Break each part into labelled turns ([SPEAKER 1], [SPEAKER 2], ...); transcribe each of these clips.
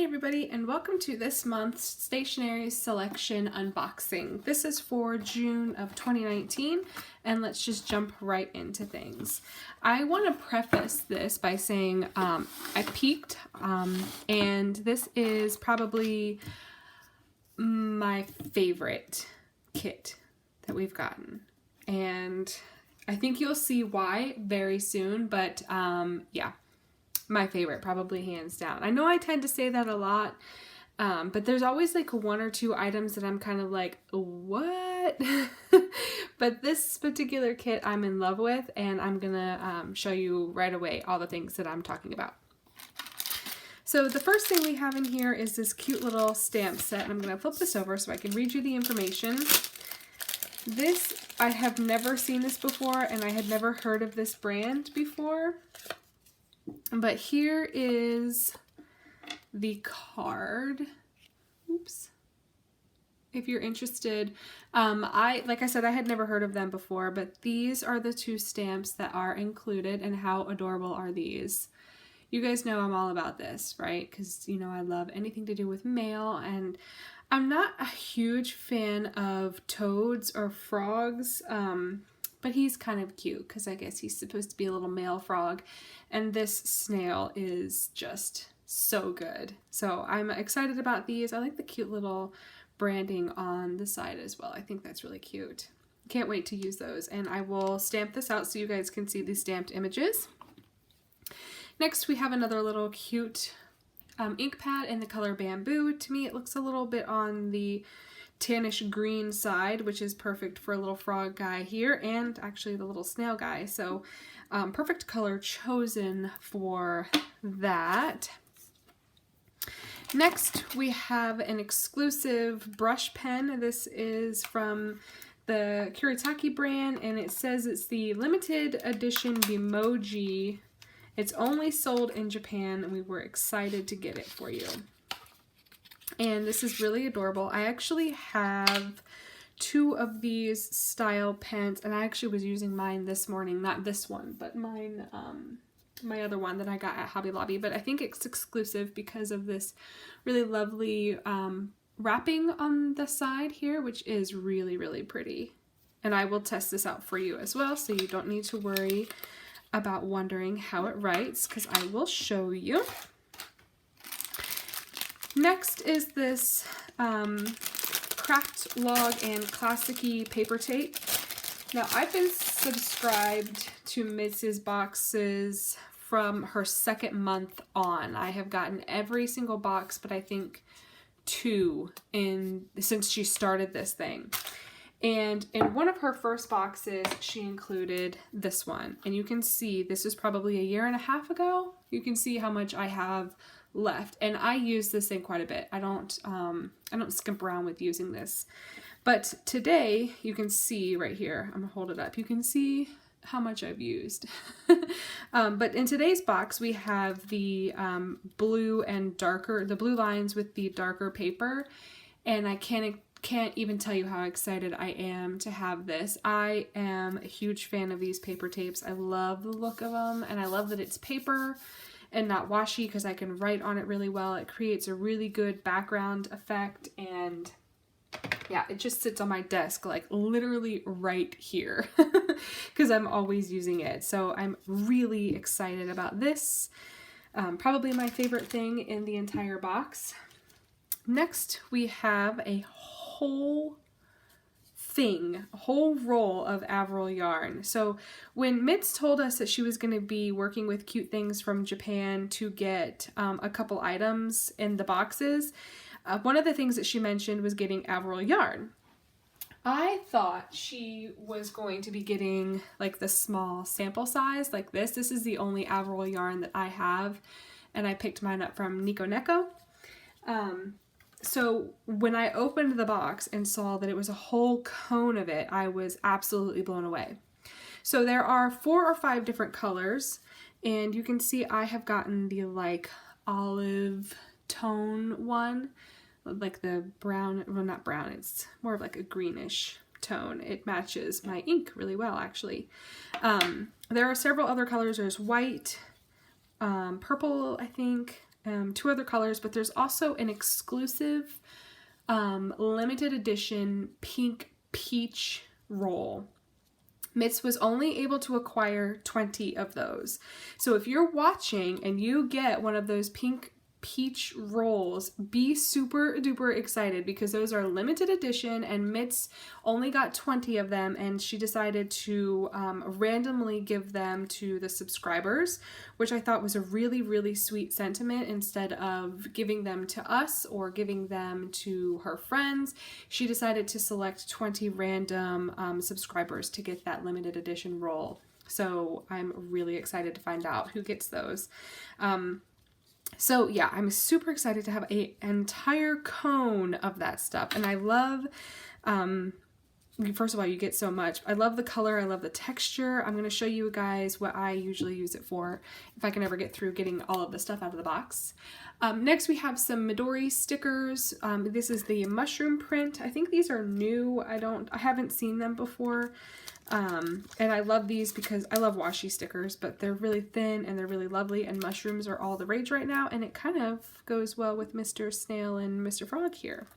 [SPEAKER 1] Hi everybody, and welcome to this month's Stationery Selection unboxing. This is for June of 2019, and let's just jump right into things. I want to preface this by saying I peeked, and this is probably my favorite kit that we've gotten. And I think you'll see why very soon, but yeah. My favorite, probably hands down. I know I tend to say that a lot, but there's always like one or two items that I'm kind of like, what? But this particular kit I'm in love with, and I'm gonna show you right away all the things that I'm talking about. So the first thing we have in here is this cute little stamp set. I'm gonna flip this over so I can read you the information. This, I have never seen this before, and I had never heard of this brand before. But here is the card. Oops. If you're interested, like I said, I had never heard of them before, but these are the two stamps that are included, and how adorable are these? You guys know I'm all about this, right? Because, you know, I love anything to do with mail, and I'm not a huge fan of toads or frogs, but he's kind of cute because I guess he's supposed to be a little male frog. And this snail is just so good. So I'm excited about these. I like the cute little branding on the side as well. I think that's really cute. Can't wait to use those. And I will stamp this out so you guys can see the stamped images. Next, we have another little cute ink pad in the color Bamboo. To me, it looks a little bit on the tannish green side, which is perfect for a little frog guy here, and actually the little snail guy. So perfect color chosen for that. Next, we have an exclusive brush pen. This is from the Kuretake brand, and it says it's the limited edition Bimoji. It's only sold in Japan, and we were excited to get it for you. And this is really adorable. I actually have two of these style pens, and I actually was using mine this morning, not this one, but mine, my other one that I got at Hobby Lobby. But I think it's exclusive because of this really lovely wrapping on the side here, which is really, really pretty. And I will test this out for you as well, so you don't need to worry about wondering how it writes, because I will show you. Next is this craft log and classic-y paper tape. Now, I've been subscribed to Mrs. Boxes from her second month on. I have gotten every single box, but I think two since she started this thing. And in one of her first boxes, she included this one. And you can see, this is probably a year and a half ago. You can see how much I have left, and I use this thing quite a bit. I don't skimp around with using this. But today, you can see right here, I'm gonna hold it up, you can see how much I've used. But in today's box, we have the blue and darker, the blue lines with the darker paper, and I can't even tell you how excited I am to have this. I am a huge fan of these paper tapes. I love the look of them, and I love that it's paper and not washy, because I can write on it really well. It creates a really good background effect, and yeah, it just sits on my desk like literally right here because I'm always using it. So I'm really excited about this. Probably my favorite thing in the entire box. Next, we have a whole roll of Averell Yarn. So when Mitz told us that she was going to be working with Cute Things from Japan to get a couple items in the boxes, one of the things that she mentioned was getting Averell Yarn. I thought she was going to be getting like the small sample size like this. This is the only Averell Yarn that I have, and I picked mine up from Nico Neko. So when I opened the box and saw that it was a whole cone of it, I was absolutely blown away. So there are 4 or 5 different colors, and you can see I have gotten the like olive tone one, like the brown, well, not brown, it's more of like a greenish tone. It matches my ink really well, actually. There are several other colors. There's white, purple, I think, 2 other colors, but there's also an exclusive limited edition pink peach roll. Mitts was only able to acquire 20 of those. So if you're watching and you get one of those pink peach rolls, be super duper excited because those are limited edition and Mitts only got 20 of them, and she decided to randomly give them to the subscribers, which I thought was a really sweet sentiment. Instead of giving them to us or giving them to her friends, she decided to select 20 random subscribers to get that limited edition roll. So I'm really excited to find out who gets those. So yeah, I'm super excited to have an entire cone of that stuff. And I love, first of all, you get so much. I love the color. I love the texture. I'm going to show you guys what I usually use it for if I can ever get through getting all of the stuff out of the box. Next we have some Midori stickers. This is the mushroom print. I think these are new. I haven't seen them before. And I love these because I love washi stickers, but they're really thin and they're really lovely, and mushrooms are all the rage right now, and it kind of goes well with Mr. Snail and Mr. Frog here.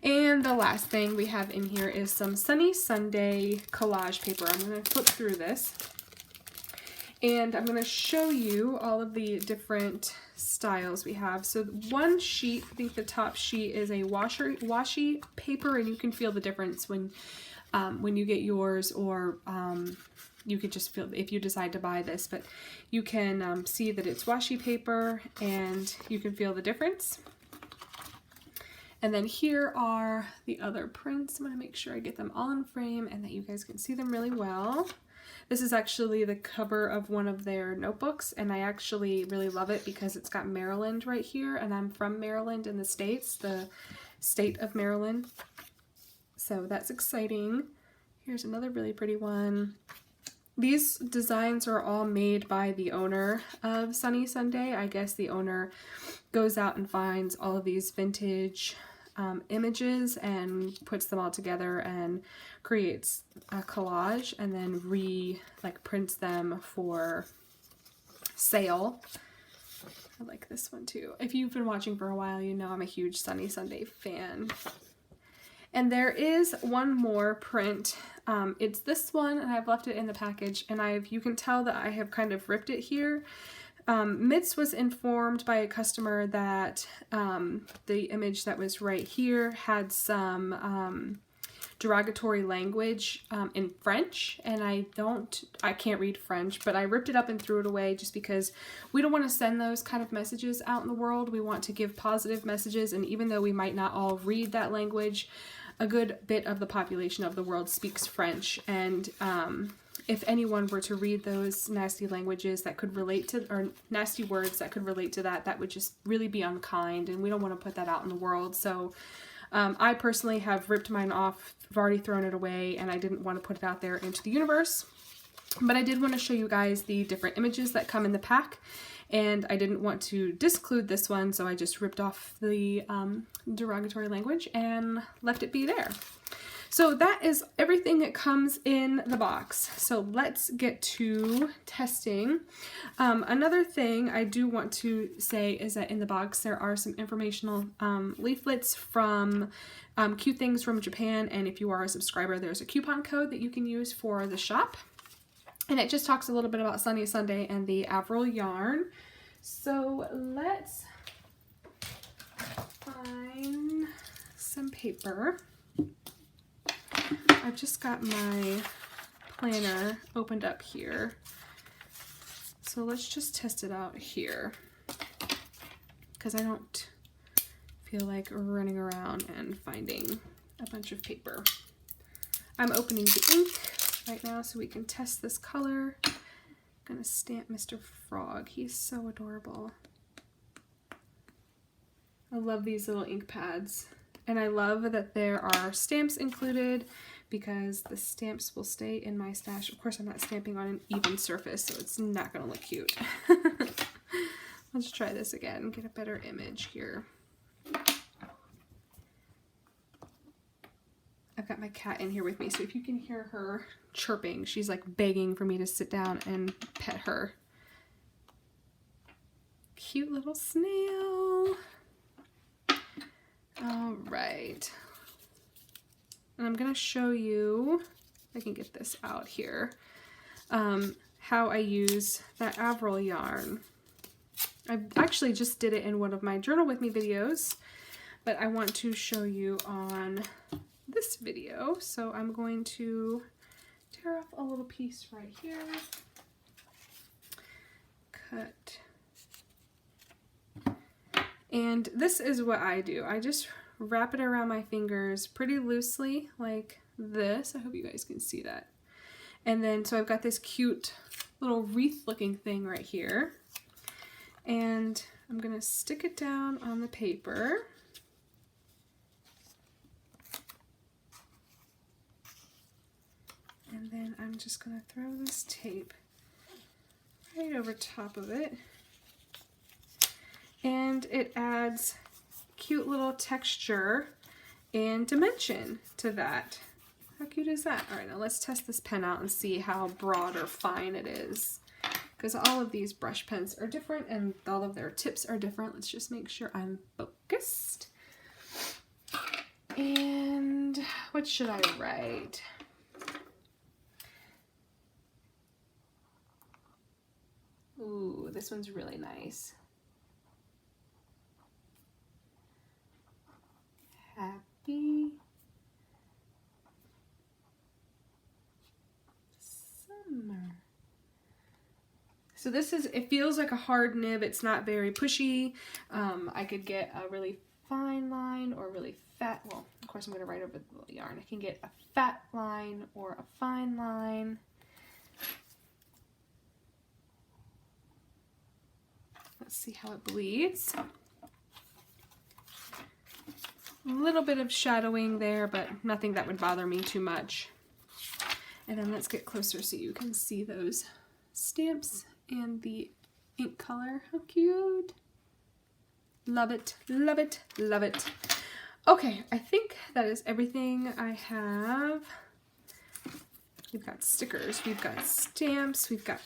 [SPEAKER 1] And the last thing we have in here is some Sunny Sunday collage paper. I'm going to flip through this and I'm going to show you all of the different styles we have. So one sheet, I think the top sheet is a washi paper, and you can feel the difference when you get yours, or you could just feel if you decide to buy this, but you can see that it's washi paper and you can feel the difference. And then here are the other prints. I'm going to make sure I get them all in frame and that you guys can see them really well. This is actually the cover of one of their notebooks, and I actually really love it because it's got Maryland right here, and I'm from Maryland in the States, the state of Maryland. So that's exciting. Here's another really pretty one. These designs are all made by the owner of Sunny Sunday. I guess the owner goes out and finds all of these vintage images and puts them all together and creates a collage, and then prints them for sale. I like this one too. If you've been watching for a while, you know I'm a huge Sunny Sunday fan. And there is one more print. It's this one, and I've left it in the package, and you can tell that I have kind of ripped it here. Mitts was informed by a customer that the image that was right here had some derogatory language in French, and I can't read French, but I ripped it up and threw it away just because we don't want to send those kind of messages out in the world. We want to give positive messages, and even though we might not all read that language, a good bit of the population of the world speaks French, and if anyone were to read those nasty languages that could relate to, or nasty words that could relate to that would just really be unkind, and we don't want to put that out in the world. So I personally have ripped mine off. I've already thrown it away, and I didn't want to put it out there into the universe. But I did want to show you guys the different images that come in the pack, and I didn't want to disclude this one, so I just ripped off the derogatory language and left it be there. So that is everything that comes in the box. So let's get to testing. Another thing I do want to say is that in the box there are some informational leaflets from Cute Things from Japan, and if you are a subscriber, there's a coupon code that you can use for the shop. And it just talks a little bit about Sunny Sunday and the Averell Yarn. So let's find some paper. I've just got my planner opened up here. So let's just test it out here, because I don't feel like running around and finding a bunch of paper. I'm opening the ink right now so we can test this color. I'm gonna stamp Mr. Frog. He's so adorable. I love these little ink pads. And I love that there are stamps included because the stamps will stay in my stash. Of course, I'm not stamping on an even surface, so it's not going to look cute. Let's try this again and get a better image here. I've got my cat in here with me, so if you can hear her chirping, she's like begging for me to sit down and pet her. cute little snail. All right. And I'm going to show you, if I can get this out here, how I use that Averell yarn. I actually just did it in one of my Journal With Me videos, but I want to show you on this video. So I'm going to tear off a little piece right here. Cut. And this is what I do. I just wrap it around my fingers pretty loosely like this. I hope you guys can see that. And then, so I've got this cute little wreath looking thing right here. And I'm going to stick it down on the paper. And then I'm just going to throw this tape right over top of it. And it adds cute little texture and dimension to that. How cute is that? All right, now let's test this pen out and see how broad or fine it is. Because all of these brush pens are different and all of their tips are different. Let's just make sure I'm focused. And what should I write? Ooh, this one's really nice. Happy summer. So this is, it feels like a hard nib. It's not very pushy. I could get a really fine line or really fat, well, of course I'm going to write over the little yarn. I can get a fat line or a fine line. Let's see how it bleeds. A little bit of shadowing there, but nothing that would bother me too much. And then let's get closer so you can see those stamps and the ink color. How cute. Love it, love it, love it. Okay, I think that is everything I have. We've got stickers, we've got stamps, we've got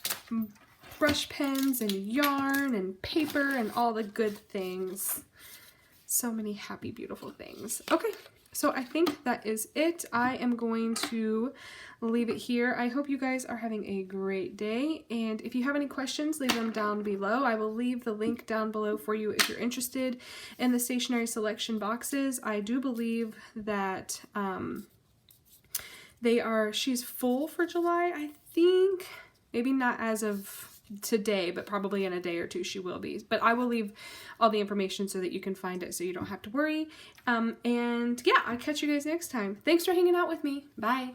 [SPEAKER 1] brush pens and yarn and paper and all the good things. So many happy, beautiful things. Okay, so I think that is it. I am going to leave it here. I hope you guys are having a great day. And if you have any questions, leave them down below. I will leave the link down below for you if you're interested in the stationery selection boxes. I do believe that she's full for July, I think. Maybe not as of today, but probably in a day or two she will be. But I will leave all the information so that you can find it so you don't have to worry. And yeah, I'll catch you guys next time. Thanks for hanging out with me. Bye.